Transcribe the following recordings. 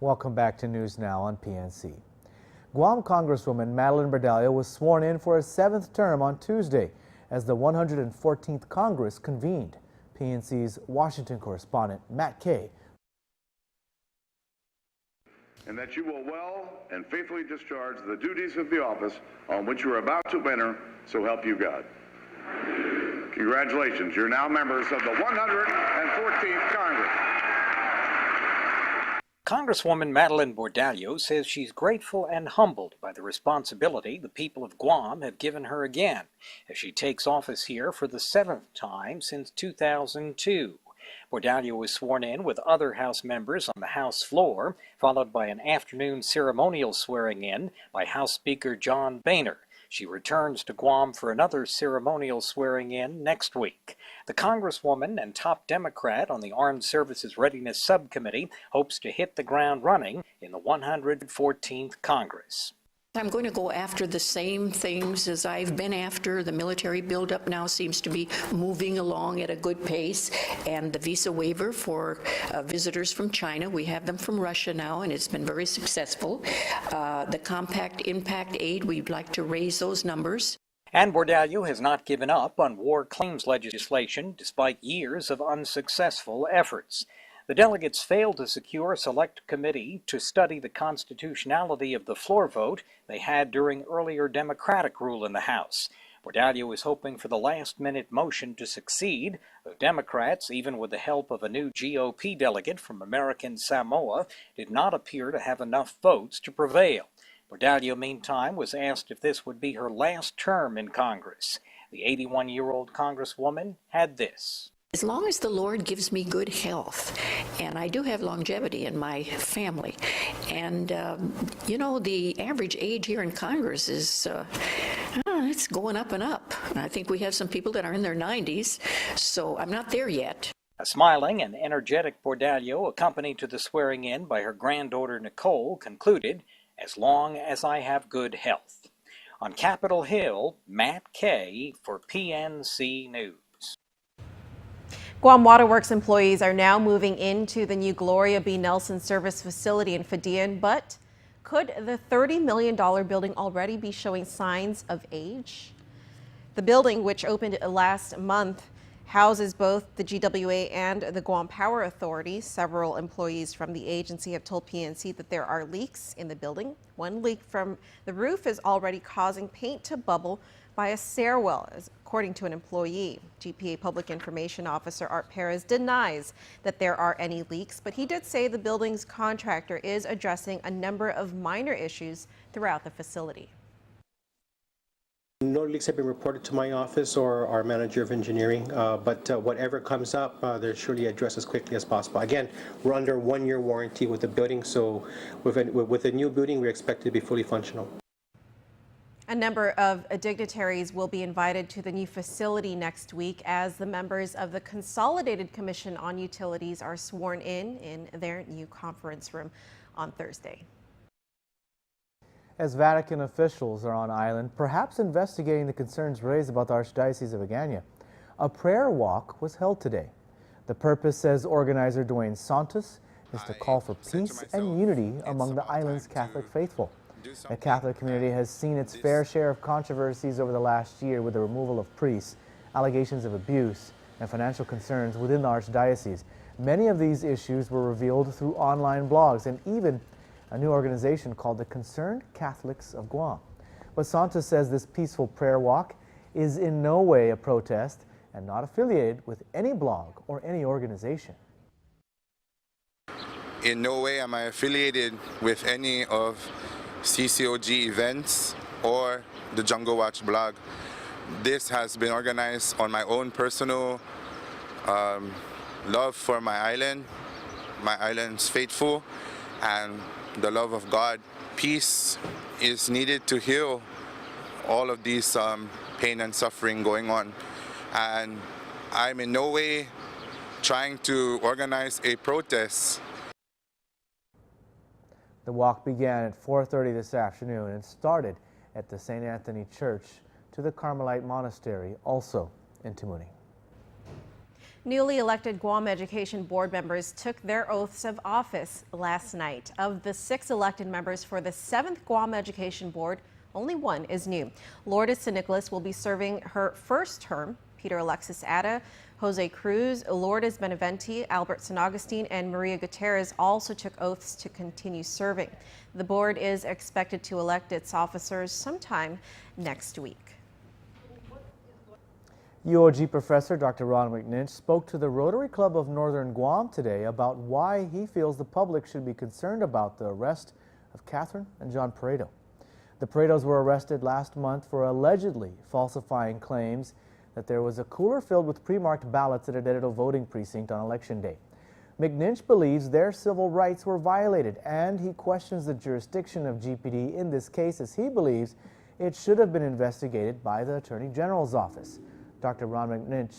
Welcome back to News Now on PNC. Guam Congresswoman Madeline Bordallo was sworn in for a 7th term on Tuesday as the 114th Congress convened. PNC's Washington correspondent Matt Kay. And that you will well and faithfully discharge the duties of the office on which you are about to enter, so help you God. Congratulations, you're now members of the 114th Congress. Congresswoman Madeline Bordallo says she's grateful and humbled by the responsibility the people of Guam have given her again, as she takes office here for the 7th time since 2002. Bordallo was sworn in with other House members on the House floor, followed by an afternoon ceremonial swearing-in by House Speaker John Boehner. She returns to Guam for another ceremonial swearing-in next week. The Congresswoman and top Democrat on the Armed Services Readiness Subcommittee hopes to hit the ground running in the 114th Congress. I'm going to go after the same things as I've been after. The military buildup now seems to be moving along at a good pace, and the visa waiver for visitors from China, we have them from Russia now, and it's been very successful. The compact impact aid, we'd like to raise those numbers. And Bordallo has not given up on war claims legislation despite years of unsuccessful efforts. The delegates failed to secure a select committee to study the constitutionality of the floor vote they had during earlier Democratic rule in the House. Bordallo is hoping for the last-minute motion to succeed, though Democrats, even with the help of a new GOP delegate from American Samoa, did not appear to have enough votes to prevail. Bordallo, meantime, was asked if this would be her last term in Congress. The 81-year-old Congresswoman had this. As long as the Lord gives me good health, and I do have longevity in my family, and you know, the average age here in Congress is it's going up and up. I think we have some people that are in their 90s, so I'm not there yet. A smiling and energetic Bordallo, accompanied to the swearing-in by her granddaughter Nicole, concluded, "As long as I have good health." On Capitol Hill, Matt Kay for PNC News. Guam Waterworks employees are now moving into the new Gloria B. Nelson service facility in Fadian, but could the $30 million building already be showing signs of age? The building, which opened last month, houses both the GWA and the Guam Power Authority. Several employees from the agency have told PNC that there are leaks in the building. One leak from the roof is already causing paint to bubble by a stairwell, according to an employee. GPA Public Information Officer Art Perez denies that there are any leaks, but he did say the building's contractor is addressing a number of minor issues throughout the facility. No leaks have been reported to my office or our manager of engineering, but whatever comes up, they're surely addressed as quickly as possible. Again, we're under 1-year warranty with the building, so with a new building, we expect it to be fully functional. A number of dignitaries will be invited to the new facility next week as the members of the Consolidated Commission on Utilities are sworn in their new conference room on Thursday. As Vatican officials are on island, perhaps investigating the concerns raised about the Archdiocese of Agana, a prayer walk was held today. The purpose, says organizer Dwayne Santos, is to call for peace and unity among the island's Catholic faithful. The Catholic community has seen its fair share of controversies over the last year with the removal of priests, allegations of abuse, and financial concerns within the Archdiocese. Many of these issues were revealed through online blogs and even a new organization called the Concerned Catholics of Guam. But Santos says this peaceful prayer walk is in no way a protest and not affiliated with any blog or any organization. In no way am I affiliated with any of CCOG events or the Jungle Watch blog. This has been organized on my own personal love for my island's faithful, and the love of God. Peace is needed to heal all of these pain and suffering going on. And I'm in no way trying to organize a protest. The walk began at 4:30 this afternoon and started at the St. Anthony Church to the Carmelite Monastery, also in Tamuning. Newly elected Guam Education Board members took their oaths of office last night. Of the 6 elected members for the 7th Guam Education Board, only one is new. Lourdes San Nicolas will be serving her first term. Peter Alexis Atta, Jose Cruz, Lourdes Benavente, Albert San Agustin, and Maria Gutierrez also took oaths to continue serving. The board is expected to elect its officers sometime next week. UOG professor Dr. Ron McNinch spoke to the Rotary Club of Northern Guam today about why he feels the public should be concerned about the arrest of Catherine and John Pareto. The Paretos were arrested last month for allegedly falsifying claims that there was a cooler filled with pre-marked ballots at a Dededo voting precinct on Election Day. McNinch believes their civil rights were violated, and he questions the jurisdiction of GPD in this case, as he believes it should have been investigated by the Attorney General's office. Dr. Ron McNinch.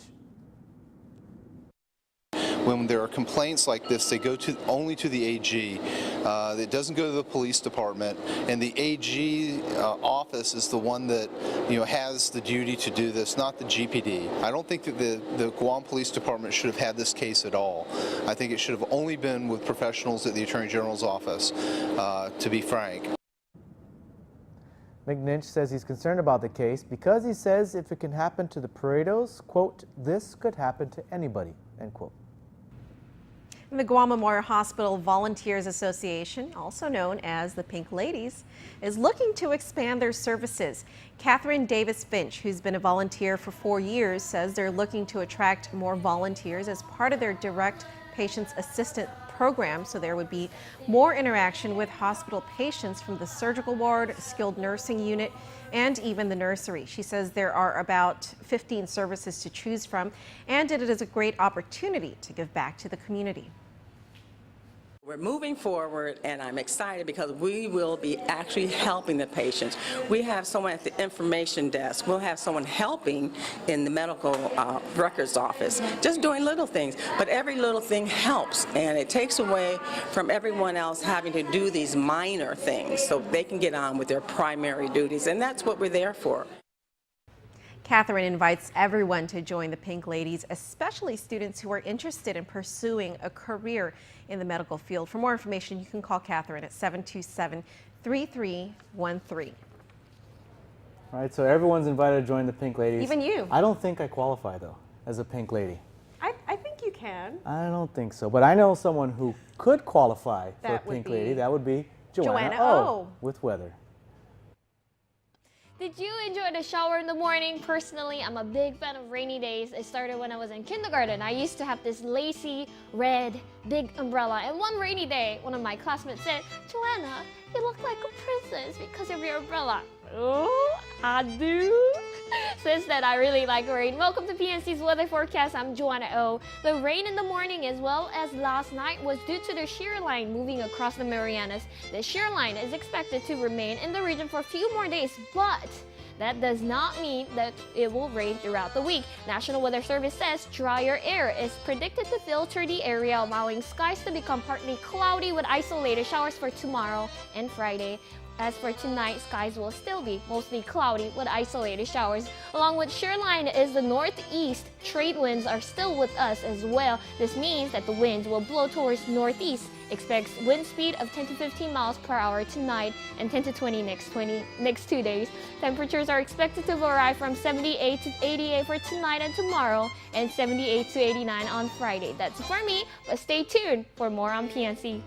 When there are complaints like this, they go only to the AG. It doesn't go to the police department, and the AG office is the one that has the duty to do this, not the GPD. I don't think that the Guam Police Department should have had this case at all. I think it should have only been with professionals at the Attorney General's office, to be frank. McNinch says he's concerned about the case because he says if it can happen to the Paretos, quote, this could happen to anybody, end quote. The Guam Memorial Hospital Volunteers Association, also known as the Pink Ladies, is looking to expand their services. Catherine Davis Finch, who's been a volunteer for 4 years, says they're looking to attract more volunteers as part of their direct patients assistant program, so there would be more interaction with hospital patients from the surgical ward, skilled nursing unit, and even the nursery. She says there are about 15 services to choose from, and it is a great opportunity to give back to the community. We're moving forward, and I'm excited because we will be actually helping the patients. We have someone at the information desk. We'll have someone helping in the medical records office, just doing little things. But every little thing helps, and it takes away from everyone else having to do these minor things so they can get on with their primary duties, and that's what we're there for. Catherine invites everyone to join the Pink Ladies, especially students who are interested in pursuing a career in the medical field. For more information, you can call Catherine at 727-3313. All right, so everyone's invited to join the Pink Ladies. Even you. I don't think I qualify, though, as a Pink Lady. I think you can. I don't think so, but I know someone who could qualify for a That would Pink be Lady. That would be Joanna O. with weather. Did you enjoy the shower in the morning? Personally, I'm a big fan of rainy days. It started when I was in kindergarten. I used to have this lacy, red, big umbrella. And one rainy day, one of my classmates said, "Joanna, you look like a princess because of your umbrella." Oh, I do. Since then, I really like rain. Welcome to PNC's weather forecast. I'm Joanna O. The rain in the morning as well as last night was due to the shear line moving across the Marianas. The shear line is expected to remain in the region for a few more days, but that does not mean that it will rain throughout the week. National Weather Service says drier air is predicted to filter the area, allowing skies to become partly cloudy with isolated showers for tomorrow and Friday. As for tonight, skies will still be mostly cloudy with isolated showers. Along with shear line is the northeast. Trade winds are still with us as well. This means that the winds will blow towards northeast. Expect wind speed of 10 to 15 miles per hour tonight and 10 to 20 next 2 days. Temperatures are expected to vary from 78 to 88 for tonight and tomorrow, and 78 to 89 on Friday. That's it for me, but stay tuned for more on PNC.